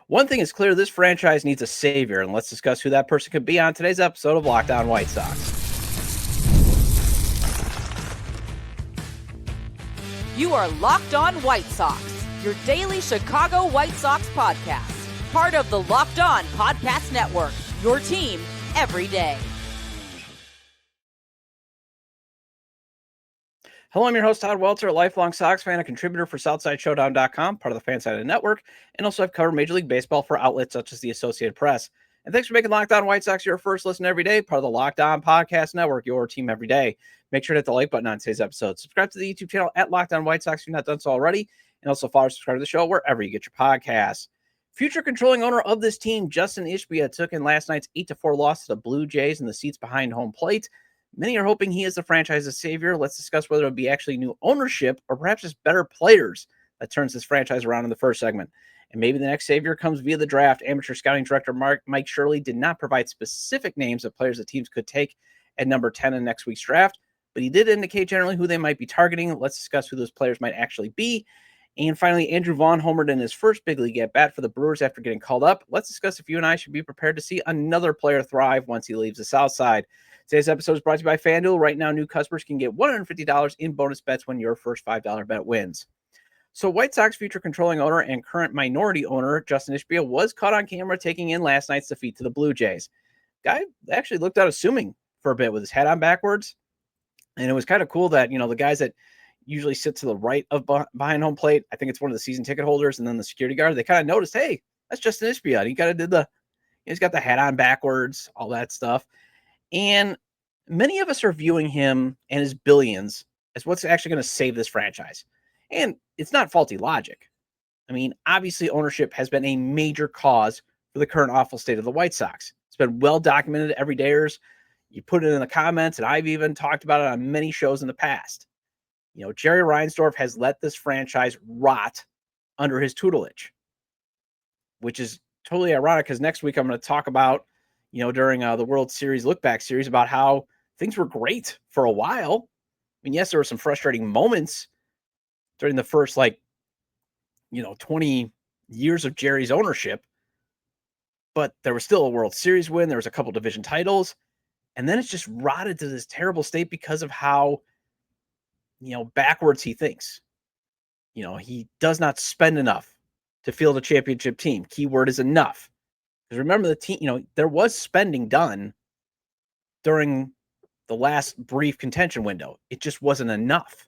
One thing is clear, this franchise needs a savior, and let's discuss who that person could be on today's episode of Locked On White Sox. You are Locked On White Sox, your daily Chicago White Sox podcast. Part of the Locked On Podcast Network, your team every day. Hello, I'm your host, Todd Welter, a lifelong Sox fan, a contributor for SouthsideShowdown.com, part of the Fansided Network, and also I've covered Major League Baseball for outlets such as the Associated Press. And thanks for making Locked On White Sox your first listen every day, part of the Locked On Podcast Network, your team every day. Make sure to hit the like button on today's episode. Subscribe to the YouTube channel at Locked On White Sox if you've not done so already, and also follow and subscribe to the show wherever you get your podcasts. Future controlling owner of this team, Justin Ishbia, took in last night's 8-4 loss to the Blue Jays in the seats behind home plate. Many are hoping he is the franchise's savior. Let's discuss whether it would be actually new ownership or perhaps just better players that turns this franchise around in the first segment. And maybe the next savior comes via the draft. Amateur scouting director Mike Shirley did not provide specific names of players that teams could take at number 10 in next week's draft, but he did indicate generally who they might be targeting. Let's discuss who those players might actually be. And finally, Andrew Vaughn homered in his first big league at bat for the Brewers after getting called up. Let's discuss if you and I should be prepared to see another player thrive once he leaves the South Side. Today's episode is brought to you by FanDuel. Right now, new customers can get $150 in bonus bets when your first $5 bet wins. So White Sox future controlling owner and current minority owner Justin Ishbia was caught on camera taking in last night's defeat to the Blue Jays. Guy actually looked unassuming for a bit with his head on backwards. And it was kind of cool that, the guys that usually sit to the right of behind home plate, I think it's one of the season ticket holders and then the security guard, they kind of noticed, hey, that's Justin Ishbia. And he kind of he's got the hat on backwards, all that stuff. And many of us are viewing him and his billions as what's actually going to save this franchise. And it's not faulty logic. I mean, obviously ownership has been a major cause for the current awful state of the White Sox. It's been well documented, everydayers. You put it in the comments, and I've even talked about it on many shows in the past. Jerry Reinsdorf has let this franchise rot under his tutelage, which is totally ironic because next week I'm going to talk about, during the World Series Look Back series about how things were great for a while. I mean, yes, there were some frustrating moments during the first, 20 years of Jerry's ownership, but there was still a World Series win. There was a couple division titles, and then it's just rotted to this terrible state because of how, backwards he thinks. He does not spend enough to field a championship team. Keyword is enough. Because remember the team, there was spending done during the last brief contention window. It just wasn't enough.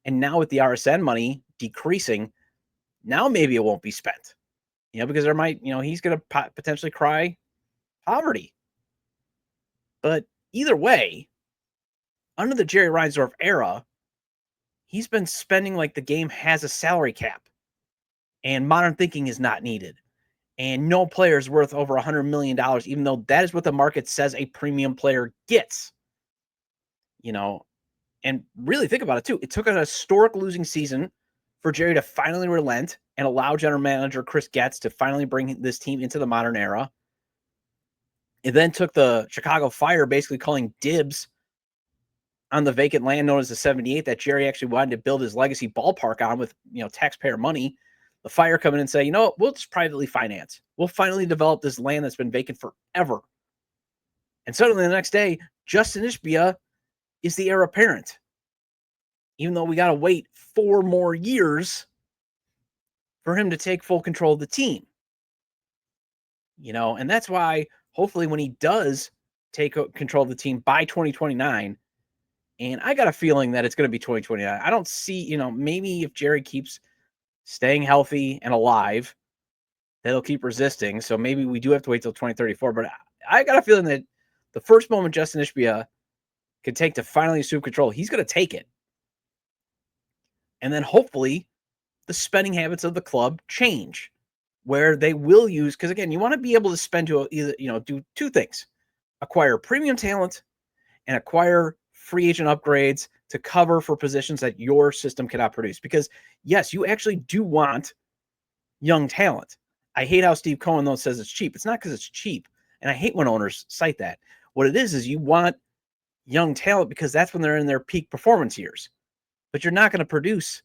And now with the RSN money decreasing, now maybe it won't be spent. Because there might, he's going to potentially cry poverty. But either way, under the Jerry Reinsdorf era, he's been spending like the game has a salary cap. And modern thinking is not needed. And no player is worth over $100 million, even though that is what the market says a premium player gets. And really think about it too. It took an historic losing season for Jerry to finally relent and allow general manager Chris Getz to finally bring this team into the modern era. It then took the Chicago Fire basically calling dibs on the vacant land known as the 78 that Jerry actually wanted to build his legacy ballpark on with, taxpayer money. The Fire come in and say, we'll just privately finance. We'll finally develop this land that's been vacant forever. And suddenly the next day, Justin Ishbia is the heir apparent. Even though we got to wait 4 more years for him to take full control of the team. And that's why hopefully when he does take control of the team by 2029, and I got a feeling that it's going to be 2029. I don't see, maybe if Jerry keeps staying healthy and alive, they'll keep resisting. So maybe we do have to wait till 2034. But I got a feeling that the first moment Justin Ishbia could take to finally assume control, he's going to take it. And then hopefully the spending habits of the club change where they will use, because again, you want to be able to spend to either, do 2 things: acquire premium talent and acquire free agent upgrades to cover for positions that your system cannot produce. Because yes, you actually do want young talent. I hate how Steve Cohen though says it's cheap. It's not because it's cheap. And I hate when owners cite that. What it is you want young talent because that's when they're in their peak performance years. But you're not going to produce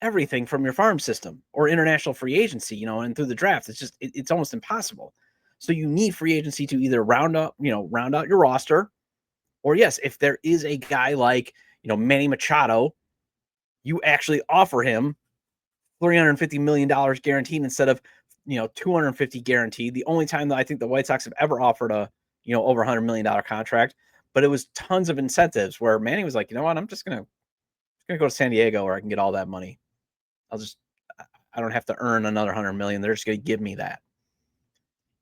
everything from your farm system or international free agency, and through the draft. It's just, it's almost impossible. So you need free agency to either round out your roster, or yes, if there is a guy like, Manny Machado, you actually offer him $350 million guaranteed instead of, $250 guaranteed. The only time that I think the White Sox have ever offered a, over $100 million contract, but it was tons of incentives where Manny was like, you know what, I'm just going to go to San Diego where I can get all that money. I don't have to earn another 100 million. They're just going to give me that,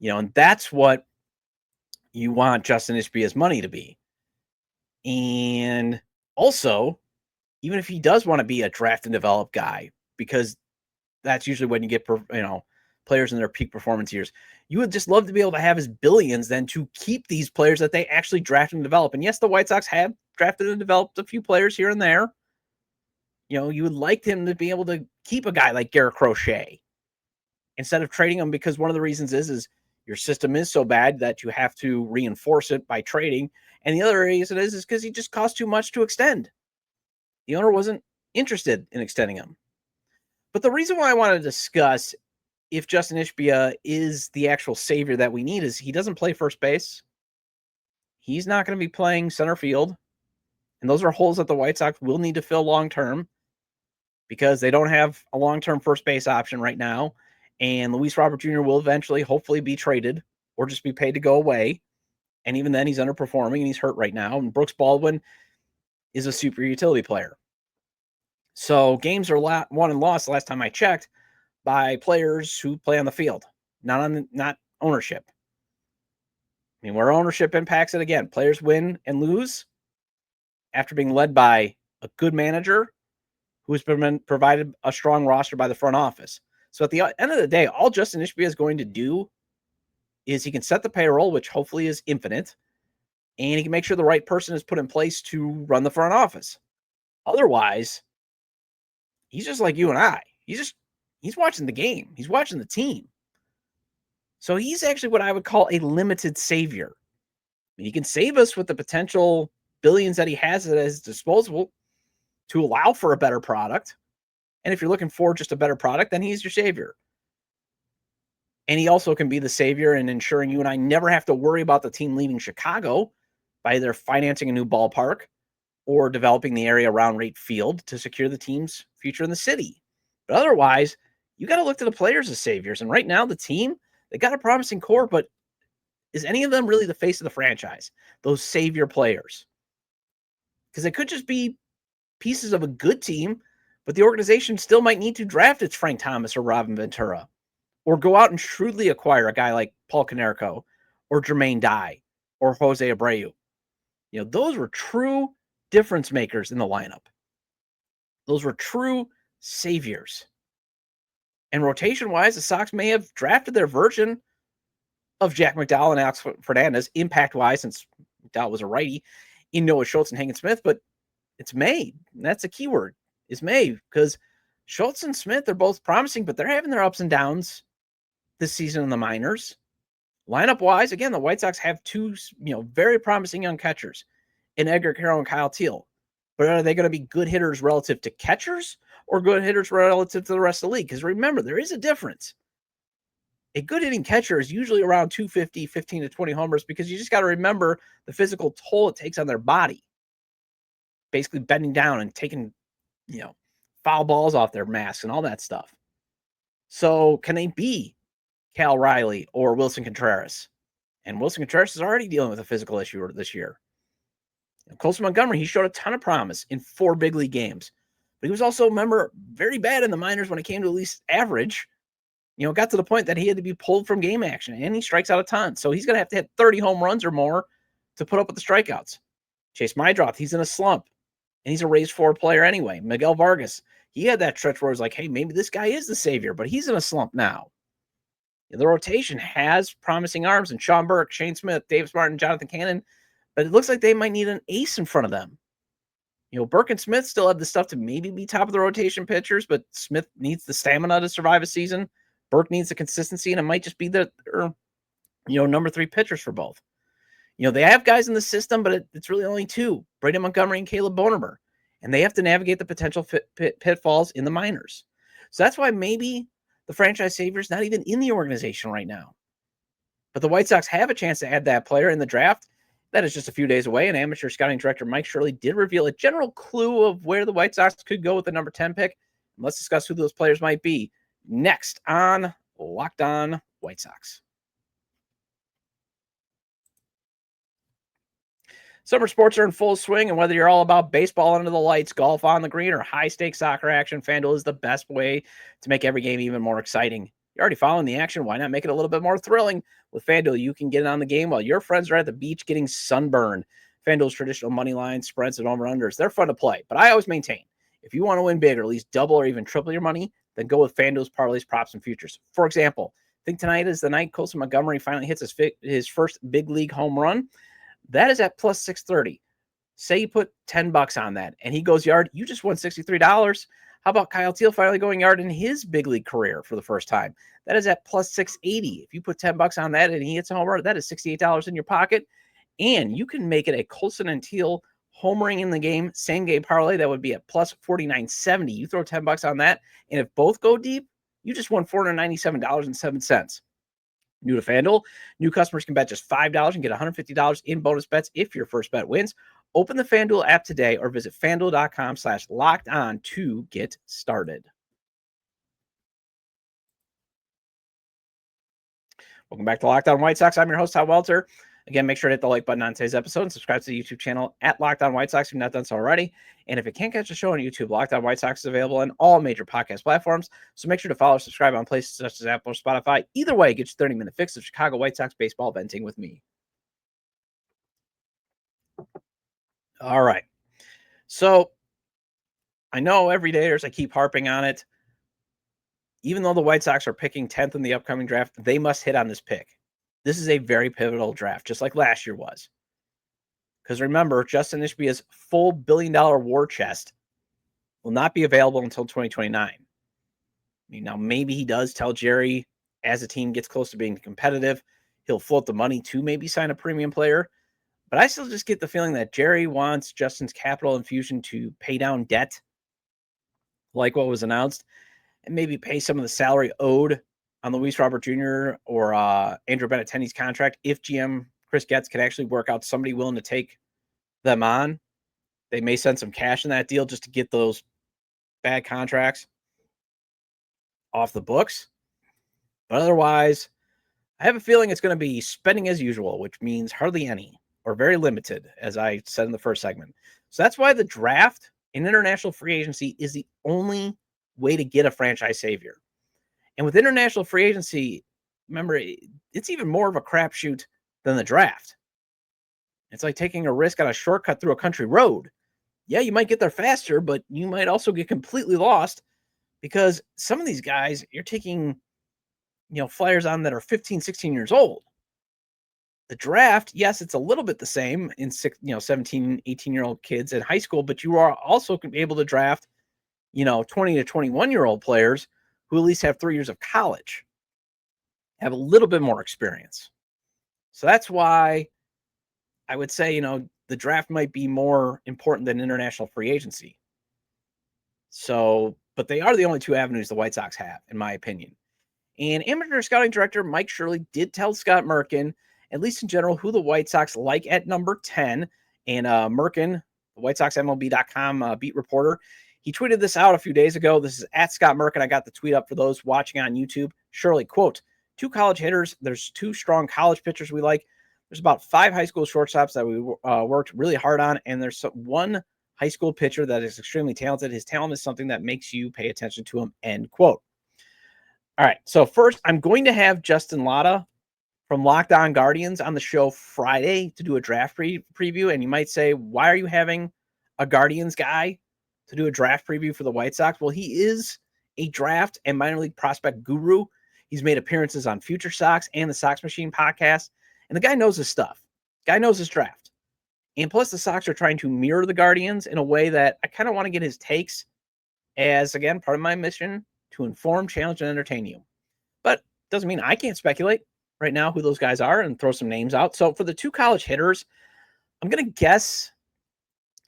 and that's what you want Justin Ishbia's money to be. And also, even if he does want to be a draft and develop guy, because that's usually when you get, players in their peak performance years, you would just love to be able to have his billions then to keep these players that they actually draft and develop. And yes, the White Sox have drafted and developed a few players here and there. You would like him to be able to keep a guy like Garrett Crochet instead of trading him, because one of the reasons is your system is so bad that you have to reinforce it by trading. And the other reason is because he just cost too much to extend. The owner wasn't interested in extending him. But the reason why I want to discuss if Justin Ishbia is the actual savior that we need is he doesn't play first base. He's not going to be playing center field. And those are holes that the White Sox will need to fill long-term because they don't have a long-term first base option right now. And Luis Robert Jr. will eventually, hopefully, be traded or just be paid to go away. And even then, he's underperforming and he's hurt right now. And Brooks Baldwin is a super utility player. So games are won and lost last time I checked by players who play on the field, not ownership. I mean, where ownership impacts it, again, players win and lose after being led by a good manager who has been provided a strong roster by the front office. So at the end of the day, all Justin Ishbia is going to do is he can set the payroll, which hopefully is infinite, and he can make sure the right person is put in place to run the front office. Otherwise, he's just like you and I. He's watching the game. He's watching the team. So he's actually what I would call a limited savior. I mean, he can save us with the potential billions that he has at his disposal to allow for a better product. And if you're looking for just a better product, then he's your savior. And he also can be the savior in ensuring you and I never have to worry about the team leaving Chicago by either financing a new ballpark or developing the area around Rate Field to secure the team's future in the city. But otherwise, you got to look to the players as saviors. And right now, the team, they got a promising core, but is any of them really the face of the franchise? Those savior players? Because it could just be pieces of a good team, but the organization still might need to draft its Frank Thomas or Robin Ventura, or go out and shrewdly acquire a guy like Paul Konerko or Jermaine Dye or Jose Abreu. Those were true difference makers in the lineup. Those were true saviors. And rotation-wise, the Sox may have drafted their version of Jack McDowell and Alex Fernandez, impact-wise, since McDowell was a righty, in Noah Schultz and Hagen Smith, but it's May. That's a keyword, is May, because Schultz and Smith are both promising, but they're having their ups and downs this season in the minors. Lineup-wise, again, the White Sox have two, very promising young catchers in Edgar Carroll and Kyle Teal. But are they going to be good hitters relative to catchers or good hitters relative to the rest of the league? Because remember, there is a difference. A good hitting catcher is usually around 250, 15 to 20 homers, because you just got to remember the physical toll it takes on their body. Basically bending down and taking, foul balls off their masks and all that stuff. So can they be Cal Riley or Wilson Contreras? And Wilson Contreras is already dealing with a physical issue this year. Colson Montgomery, he showed a ton of promise in 4 big league games. But he was also, remember, very bad in the minors when it came to at least average. Got to the point that he had to be pulled from game action, and he strikes out a ton. So he's going to have to hit 30 home runs or more to put up with the strikeouts. Chase Mydroth, he's in a slump, and he's a raised 4 player anyway. Miguel Vargas, he had that stretch where it was like, hey, maybe this guy is the savior, but he's in a slump now. The rotation has promising arms, and Sean Burke, Shane Smith, Davis Martin, Jonathan Cannon, but it looks like they might need an ace in front of them. Burke and Smith still have the stuff to maybe be top of the rotation pitchers, but Smith needs the stamina to survive a season. Burke needs the consistency, and it might just be the number 3 pitchers for both. They have guys in the system, but it's really only 2, Braden Montgomery and Caleb Bonner. and they have to navigate the potential pitfalls in the minors. So that's why maybe the franchise savior is not even in the organization right now. But the White Sox have a chance to add that player in the draft. That is just a few days away, and amateur scouting director Mike Shirley did reveal a general clue of where the White Sox could go with the number 10 pick. And let's discuss who those players might be next on Locked On White Sox. Summer sports are in full swing, and whether you're all about baseball under the lights, golf on the green, or high-stakes soccer action, FanDuel is the best way to make every game even more exciting. You're already following the action. Why not make it a little bit more thrilling? With FanDuel, you can get in on the game while your friends are at the beach getting sunburned. FanDuel's traditional money lines, spreads, and over-unders, they're fun to play. But I always maintain, if you want to win big or at least double or even triple your money, then go with FanDuel's parlays, props, and futures. For example, I think tonight is the night Colson Montgomery finally hits his first big league home run. That is at plus 630. Say you put $10 on that and he goes yard, you just won $63. How about Kyle Teal finally going yard in his big league career for the first time? That is at plus 680. If you put $10 on that and he hits a homer, that is $68 in your pocket. And you can make it a Colson and Teal homering in the game, same game parlay. That would be at plus 49.70. You throw $10 on that, and if both go deep, you just won $497.07. New to FanDuel, new customers can bet just $5 and get $150 in bonus bets if your first bet wins. Open the FanDuel app today or visit FanDuel.com/lockedon to get started. Welcome back to Locked On White Sox. I'm your host, Todd Welter. Again, make sure to hit the like button on today's episode and subscribe to the YouTube channel at Locked On White Sox if you've not done so already. And if you can't catch the show on YouTube, Locked On White Sox is available on all major podcast platforms. So make sure to follow or subscribe on places such as Apple or Spotify. Either way, get your 30-minute fix of Chicago White Sox baseball venting with me. All right. So I know every day I keep harping on it. Even though the White Sox are picking 10th in the upcoming draft, they must hit on this pick. This is a very pivotal draft, just like last year was. Because remember, Justin Ishbia's full $1 billion war chest will not be available until 2029. I mean, now maybe he does tell Jerry as the team gets close to being competitive, he'll float the money to maybe sign a premium player. But I still just get the feeling that Jerry wants Justin's capital infusion to pay down debt, like what was announced, and maybe pay some of the salary owed on Luis Robert Jr. or Andrew Benintendi's contract. If GM Chris Getz can actually work out somebody willing to take them on, they may send some cash in that deal just to get those bad contracts off the books. But otherwise, I have a feeling it's going to be spending as usual, which means hardly any or very limited, as I said in the first segment. So that's why the draft in international free agency is the only way to get a franchise savior. And with international free agency, remember, it's even more of a crapshoot than the draft. It's like taking a risk on a shortcut through a country road. Yeah, you might get there faster, but you might also get completely lost because some of these guys, you're taking, flyers on that are 15, 16 years old. The draft, yes, it's a little bit the same in 17, 18-year-old kids in high school, but you are also able to draft, 20 to 21-year-old players who at least have 3 years of college, have a little bit more experience. So that's why I would say, the draft might be more important than international free agency. So, but they are the only two avenues the White Sox have, in my opinion. And amateur scouting director Mike Shirley did tell Scott Merkin, at least in general, who the White Sox like at number 10. And Merkin, the WhiteSoxMLB.com beat reporter, he tweeted this out a few days ago. This is at Scott Merkin. I got the tweet up for those watching on YouTube. Shirley, quote, 2 college hitters. There's 2 strong college pitchers we like. There's about 5 high school shortstops that we worked really hard on. And there's 1 high school pitcher that is extremely talented. His talent is something that makes you pay attention to him, end quote. All right. So first, I'm going to have Justin Latta from Locked On Guardians on the show Friday to do a draft preview. And you might say, why are you having a Guardians guy to do a draft preview for the White Sox? Well, he is a draft and minor league prospect guru. He's made appearances on Future Sox and the Sox Machine podcast. And the guy knows his stuff. Guy knows his draft. And plus the Sox are trying to mirror the Guardians in a way that I kind of want to get his takes as, again, part of my mission to inform, challenge, and entertain you. But doesn't mean I can't speculate right now who those guys are and throw some names out. So for the 2 college hitters, I'm going to guess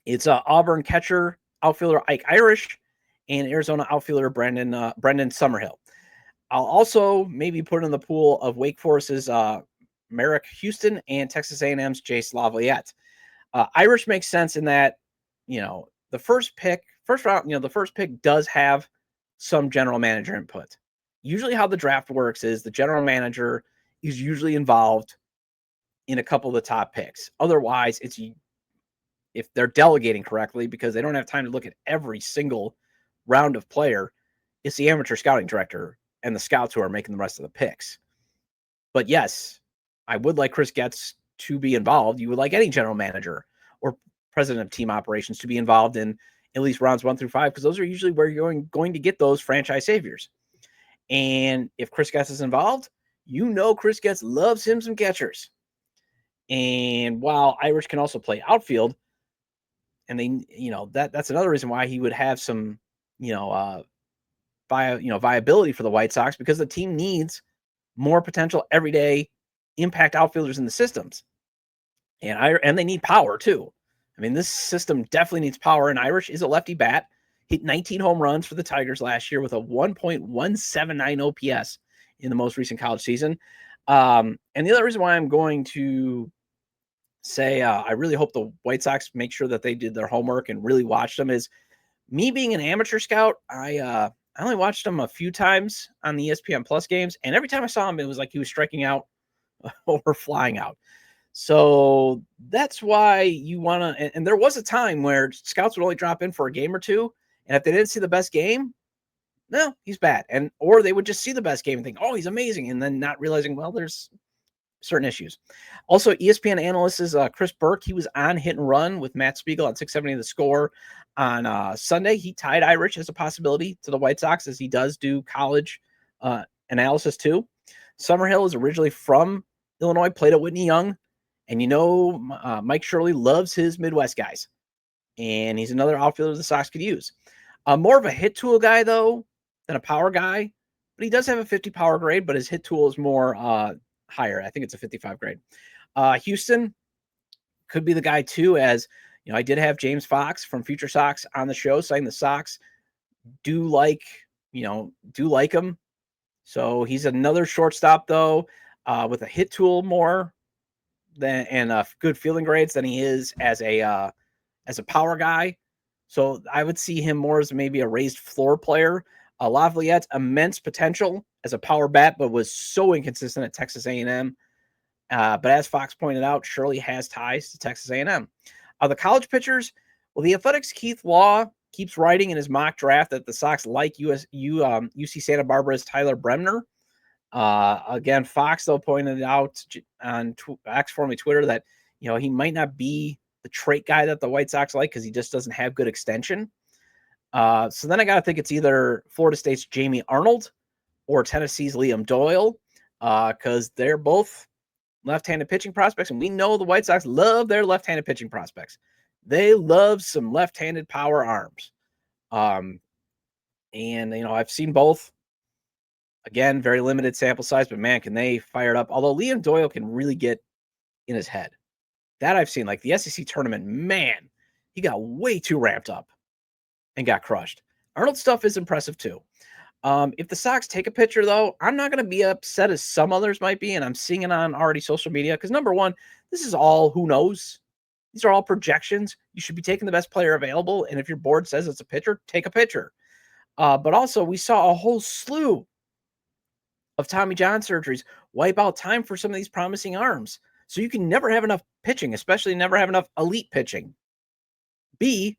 it's Auburn catcher outfielder Ike Irish and Arizona outfielder Brendan Summerhill. I'll also maybe put in the pool of Wake Forest's Merrick Houston and Texas A&M's Jace Lavalette. Irish makes sense in that, the first pick does have some general manager input. Usually how the draft works is the general manager is usually involved in a couple of the top picks. Otherwise, it's if they're delegating correctly, because they don't have time to look at every single round of player, it's the amateur scouting director and the scouts who are making the rest of the picks. But yes, I would like Chris Getz to be involved. You would like any general manager or president of team operations to be involved in at least rounds 1 through 5, because those are usually where you're going to get those franchise saviors. And if Chris Getz is involved, Chris Getz loves him some catchers. And while Irish can also play outfield, and that's another reason why he would have some, viability for the White Sox, because the team needs more potential everyday impact outfielders in the systems. And they need power too. I mean, this system definitely needs power, and Irish is a lefty bat. Hit 19 home runs for the Tigers last year with a 1.179 OPS in the most recent college season. And the other reason why I'm going to say I really hope the White Sox make sure that they did their homework and really watched them is me being an amateur scout. I only watched him a few times on the ESPN Plus games, and every time I saw him, it was like he was striking out or flying out. So that's why you want to, and there was a time where scouts would only drop in for a game or two, and if they didn't see the best game, no, he's bad. Or they would just see the best game and think, oh, he's amazing, and then not realizing, well, there's certain issues. Also, ESPN analyst is Chris Burke. He was on Hit and Run with Matt Spiegel on 670 The Score on Sunday. He tied Irish as a possibility to the White Sox, as he does do college analysis too. Summerhill is originally from Illinois, played at Whitney Young, and Mike Shirley loves his Midwest guys, and he's another outfielder the Sox could use. More of a hit tool guy, though, than a power guy, but he does have a 50 power grade, but his hit tool is more higher. I think it's a 55 grade. Houston could be the guy too, as I did have James Fox from Future Sox on the show saying the Sox do like him. So he's another shortstop though, with a hit tool more than and good fielding grades than he is as a power guy. So I would see him more as maybe a raised floor player. Lavallette's immense potential as a power bat, but was so inconsistent at Texas A&M. But as Fox pointed out, Shirley has ties to Texas A&M. The college pitchers, well, the Athletics' Keith Law keeps writing in his mock draft that the Sox like UC Santa Barbara's Tyler Bremner. Again, Fox, though, pointed out on X, formerly Twitter, that he might not be the trait guy that the White Sox like, because he just doesn't have good extension. So then I got to think it's either Florida State's Jamie Arnold or Tennessee's Liam Doyle, because they're both left-handed pitching prospects, and we know the White Sox love their left-handed pitching prospects. They love some left-handed power arms. And I've seen both. Again, very limited sample size, but man, can they fire it up. Although Liam Doyle can really get in his head. That I've seen, like the SEC tournament, man, he got way too ramped up and got crushed. Arnold's stuff is impressive too. If the Sox take a pitcher, though, I'm not going to be upset as some others might be, and I'm seeing it on already social media, because number one, this is all who knows. These are all projections. You should be taking the best player available, and if your board says it's a pitcher, take a pitcher. But also, we saw a whole slew of Tommy John surgeries wipe out time for some of these promising arms. So you can never have enough pitching, especially never have enough elite pitching. B,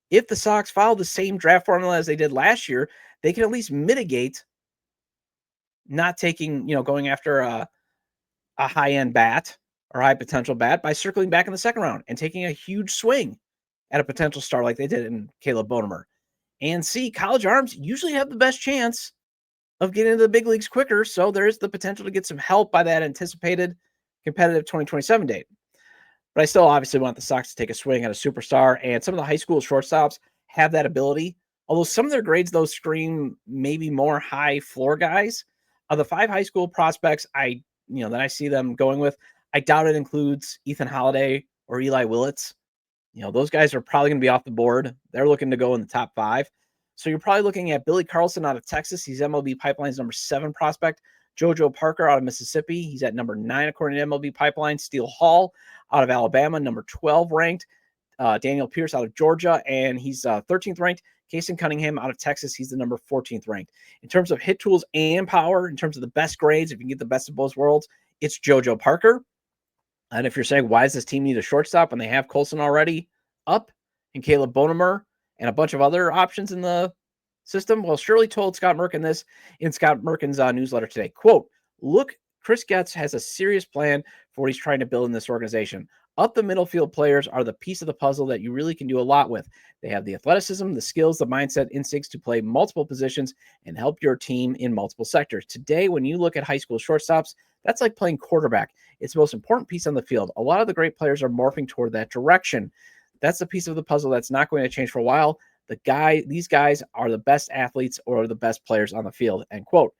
if the Sox follow the same draft formula as they did last year, they can at least mitigate not taking, going after a high-end bat or high potential bat by circling back in the second round and taking a huge swing at a potential star like they did in Caleb Bonemer. And C, college arms usually have the best chance of getting into the big leagues quicker, so there's the potential to get some help by that anticipated competitive 2027 date. But I still obviously want the Sox to take a swing at a superstar, and some of the high school shortstops have that ability. Although some of their grades, though, scream maybe more high floor guys. Of the 5 high school prospects that I see them going with, I doubt it includes Ethan Holiday or Eli Willits. Those guys are probably going to be off the board. They're looking to go in the top 5. So you're probably looking at Billy Carlson out of Texas. He's MLB Pipeline's number 7 prospect. JoJo Parker out of Mississippi. He's at number 9 according to MLB Pipeline. Steele Hall out of Alabama, number 12 ranked. Daniel Pierce out of Georgia, and he's 13th ranked. Kason Cunningham out of Texas. He's the number 14th ranked. In terms of hit tools and power, in terms of the best grades, if you can get the best of both worlds, it's JoJo Parker. And if you're saying, why does this team need a shortstop when they have Colson already up and Caleb Bonemer and a bunch of other options in the system? Well, Shirley told Scott Merkin this in Scott Merkin's newsletter today. Quote, look, Chris Getz has a serious plan for what he's trying to build in this organization. Up the middle field players are the piece of the puzzle that you really can do a lot with. They have the athleticism, the skills, the mindset, instincts to play multiple positions and help your team in multiple sectors. Today, when you look at high school shortstops, that's like playing quarterback. It's the most important piece on the field. A lot of the great players are morphing toward that direction. That's the piece of the puzzle that's not going to change for a while. These guys are the best athletes or the best players on the field, end quote.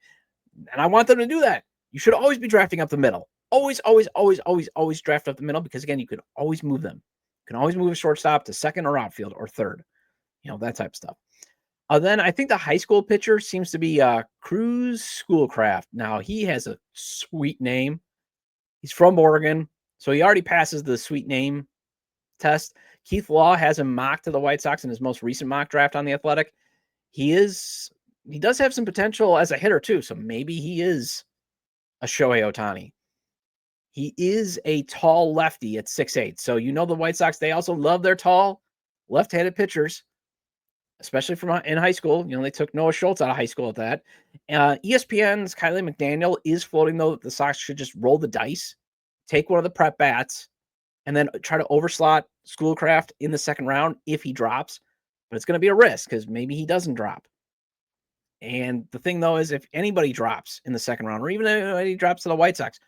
And I want them to do that. You should always be drafting up the middle. Always draft up the middle because, again, you can always move them. You can always move a shortstop to second or outfield or third, that type of stuff. Then I think the high school pitcher seems to be Cruz Schoolcraft. Now, he has a sweet name. He's from Oregon, so he already passes the sweet name test. Keith Law has him mocked to the White Sox in his most recent mock draft on The Athletic. He does have some potential as a hitter, too, so maybe he is a Shohei Ohtani. He is a tall lefty at 6'8". So the White Sox, they also love their tall left-handed pitchers, especially from in high school. They took Noah Schultz out of high school at that. ESPN's Kylie McDaniel is floating, though, that the Sox should just roll the dice, take one of the prep bats, and then try to overslot Schoolcraft in the second round if he drops. But it's going to be a risk because maybe he doesn't drop. And the thing, though, is if anybody drops in the second round, or even if anybody drops to the White Sox,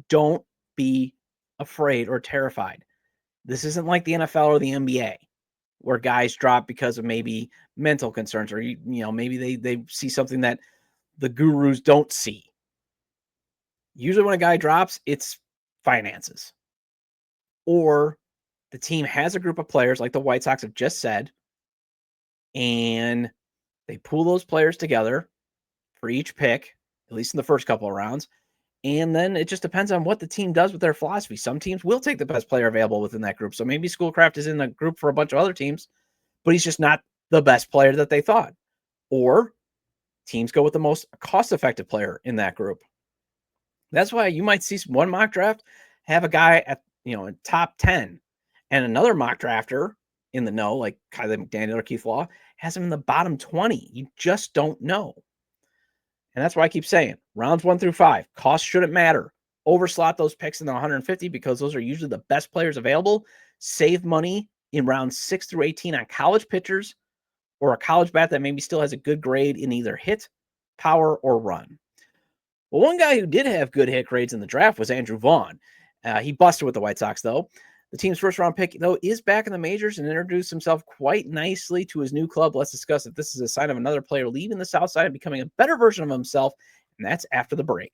don't be afraid or terrified. This isn't like the NFL or the NBA where guys drop because of maybe mental concerns or, maybe they see something that the gurus don't see. Usually when a guy drops, it's finances. Or the team has a group of players like the White Sox have just said, and they pool those players together for each pick, at least in the first couple of rounds. And then it just depends on what the team does with their philosophy. Some teams will take the best player available within that group. So maybe Schoolcraft is in the group for a bunch of other teams, but he's just not the best player that they thought. Or teams go with the most cost-effective player in that group. That's why you might see one mock draft have a guy at, in top 10, and another mock drafter in the know, like Kylie McDaniel or Keith Law, has him in the bottom 20. You just don't know. And that's why I keep saying rounds 1 through 5, cost shouldn't matter. Overslot those picks in the 150 because those are usually the best players available. Save money in rounds 6 through 18 on college pitchers or a college bat that maybe still has a good grade in either hit, power, or run. Well, one guy who did have good hit grades in the draft was Andrew Vaughn. He busted with the White Sox, though. The team's first-round pick, though, is back in the majors and introduced himself quite nicely to his new club. Let's discuss if this is a sign of another player leaving the South Side and becoming a better version of himself, and that's after the break.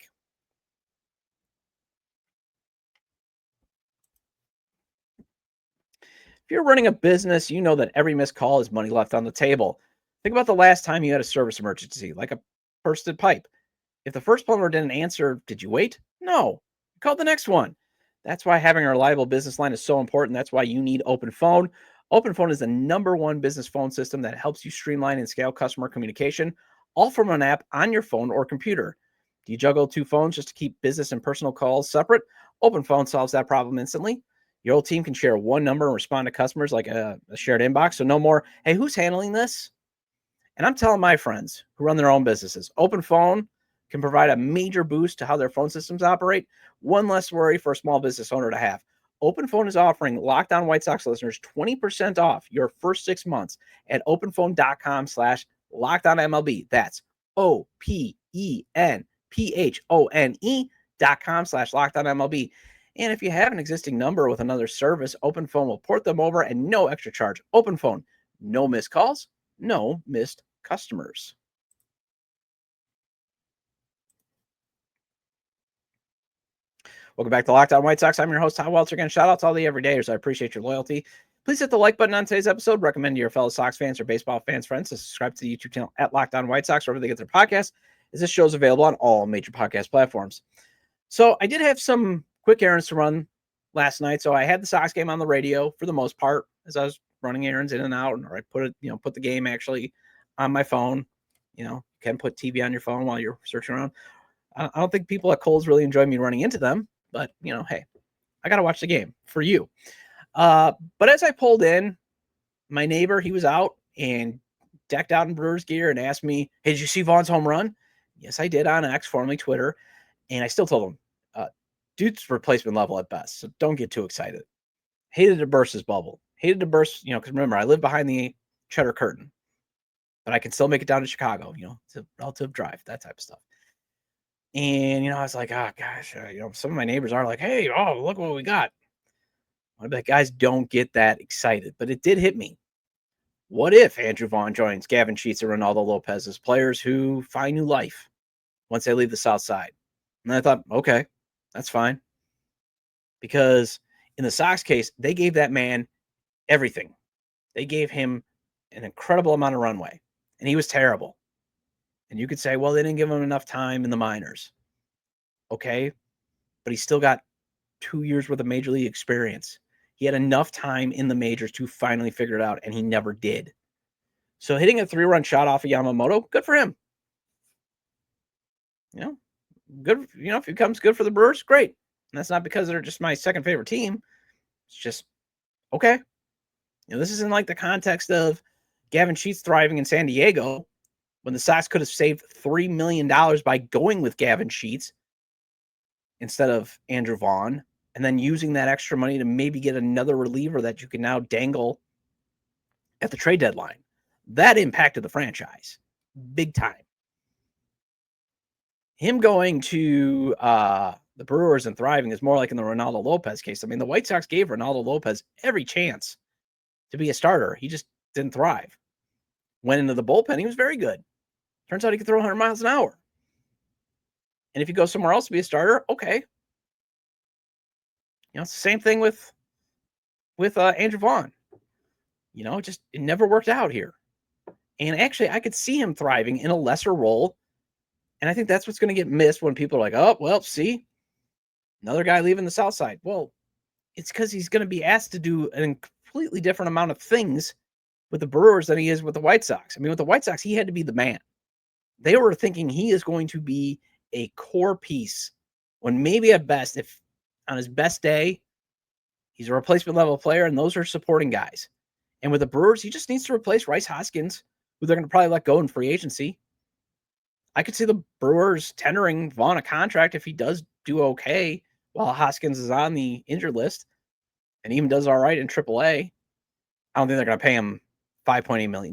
If you're running a business, you know that every missed call is money left on the table. Think about the last time you had a service emergency, like a bursted pipe. If the first plumber didn't answer, did you wait? No. You called the next one. That's why having a reliable business line is so important. That's why you need OpenPhone. OpenPhone is the #1 business phone system that helps you streamline and scale customer communication, all from an app on your phone or computer. Do you juggle 2 phones just to keep business and personal calls separate? OpenPhone solves that problem instantly. Your whole team can share one number and respond to customers like a shared inbox. So no more, hey, who's handling this? And I'm telling my friends who run their own businesses, OpenPhone can provide a major boost to how their phone systems operate. One less worry for a small business owner to have. OpenPhone is offering Locked On White Sox listeners 20% off your first 6 months at openphone.com/LockedOnMLB. That's OpenPhone.com/LockedOnMLB. And if you have an existing number with another service, OpenPhone will port them over and no extra charge. OpenPhone, no missed calls, no missed customers. Welcome back to Locked On White Sox. I'm your host, Todd Welter. Again, shout out to all the everydayers. I appreciate your loyalty. Please hit the like button on today's episode. Recommend to your fellow Sox fans or baseball fans, friends, to subscribe to the YouTube channel at Locked On White Sox, wherever they get their podcasts, as this show is available on all major podcast platforms. So I did have some quick errands to run last night. So I had the Sox game on the radio for the most part as I was running errands in and out, or I put the game actually on my phone. You can put TV on your phone while you're searching around. I don't think people at Kohl's really enjoy me running into them, but hey, I got to watch the game for you. But as I pulled in, my neighbor, he was out and decked out in Brewers gear and asked me, "Hey, did you see Vaughn's home run?" Yes, I did, on X, formerly Twitter. And I still told him, dude's replacement level at best, so don't get too excited. Hated to burst his bubble. Hated to burst, because remember, I live behind the Cheddar Curtain, but I can still make it down to Chicago, it's a relative drive, that type of stuff. And, I was like, oh, gosh, some of my neighbors are like, hey, look what we got. I bet guys don't get that excited, but it did hit me. What if Andrew Vaughn joins Gavin Sheets or Ronaldo Lopez as players who find new life once they leave the South Side? And I thought, okay, that's fine. Because in the Sox case, they gave that man everything. They gave him an incredible amount of runway, and he was terrible. And you could say, well, they didn't give him enough time in the minors. Okay, but he still got 2 years worth of major league experience. He had enough time in the majors to finally figure it out, and he never did. So hitting a 3-run shot off of Yamamoto, good for him. Good. If he becomes good for the Brewers, great. And that's not because they're just my second favorite team. It's just, okay. This is in like the context of Gavin Sheets thriving in San Diego when the Sox could have saved $3 million by going with Gavin Sheets instead of Andrew Vaughn, and then using that extra money to maybe get another reliever that you can now dangle at the trade deadline. That impacted the franchise big time. Him going to the Brewers and thriving is more like in the Ronaldo Lopez case. I mean, the White Sox gave Ronaldo Lopez every chance to be a starter. He just didn't thrive. Went into the bullpen. He was very good. Turns out he could throw 100 miles an hour. And if he goes somewhere else to be a starter, okay. It's the same thing with Andrew Vaughn. It never worked out here. And actually, I could see him thriving in a lesser role. And I think that's what's going to get missed when people are like, oh, well, see, another guy leaving the South Side. Well, it's because he's going to be asked to do a completely different amount of things with the Brewers than he is with the White Sox. I mean, with the White Sox, he had to be the man. They were thinking he is going to be a core piece when maybe at best, if on his best day, he's a replacement level player, and those are supporting guys. And with the Brewers, he just needs to replace Rhys Hoskins, who they're going to probably let go in free agency. I could see the Brewers tendering Vaughn a contract if he does do okay while Hoskins is on the injured list and even does all right in AAA. I don't think they're going to pay him $5.8 million.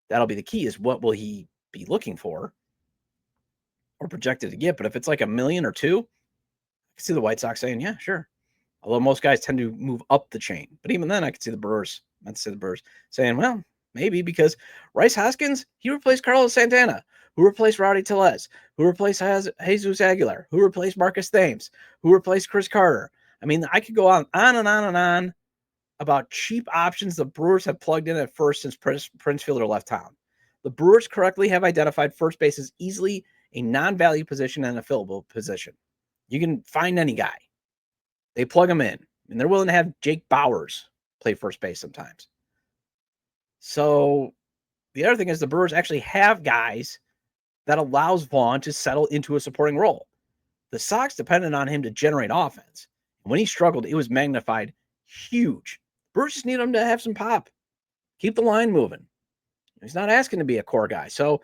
That'll be the key, is what will he be looking for or projected to get. But if it's like $1 million or $2 million, I can see the White Sox saying, yeah, sure. Although most guys tend to move up the chain. But even then, I could see the Brewers saying, well, maybe, because Rhys Hoskins, he replaced Carlos Santana, who replaced Rowdy Tellez, who replaced Jesus Aguilar, who replaced Marcus Thames, who replaced Chris Carter. I mean, I could go on and on and on about cheap options the Brewers have plugged in at first since Prince Fielder left town. The Brewers correctly have identified first base as easily a non-value position and a fillable position. You can find any guy. They plug them in, and they're willing to have Jake Bowers play first base sometimes. So the other thing is the Brewers actually have guys that allows Vaughn to settle into a supporting role. The Sox depended on him to generate offense. When he struggled, it was magnified huge. Brewers just need him to have some pop. Keep the line moving. He's not asking to be a core guy. So,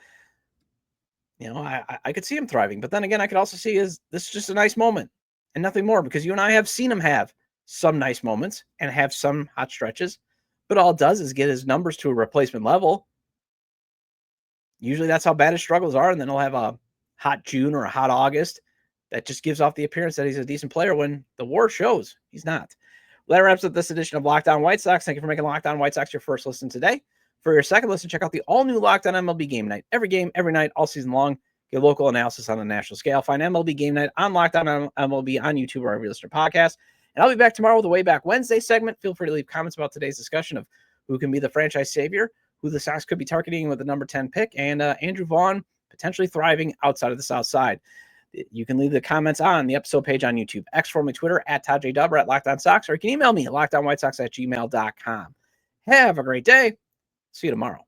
I could see him thriving. But then again, I could also see this is just a nice moment and nothing more, because you and I have seen him have some nice moments and have some hot stretches. But all it does is get his numbers to a replacement level. Usually that's how bad his struggles are. And then he'll have a hot June or a hot August that just gives off the appearance that he's a decent player when the WAR shows he's not. Well, that wraps up this edition of Locked On White Sox. Thank you for making Locked On White Sox your first listen today. For your second listen, check out the all-new Locked On MLB Game Night. Every game, every night, all season long. Get local analysis on the national scale. Find MLB Game Night on Locked On MLB on YouTube or wherever you listen to podcasts. And I'll be back tomorrow with a Way Back Wednesday segment. Feel free to leave comments about today's discussion of who can be the franchise savior, who the Sox could be targeting with the number 10 pick, and Andrew Vaughn potentially thriving outside of the South Side. You can leave the comments on the episode page on YouTube. X for me, Twitter, at Todd J. Dubber, at Locked On Sox, or you can email me at LockedOnWhiteSox@gmail.com. Have a great day. See you tomorrow.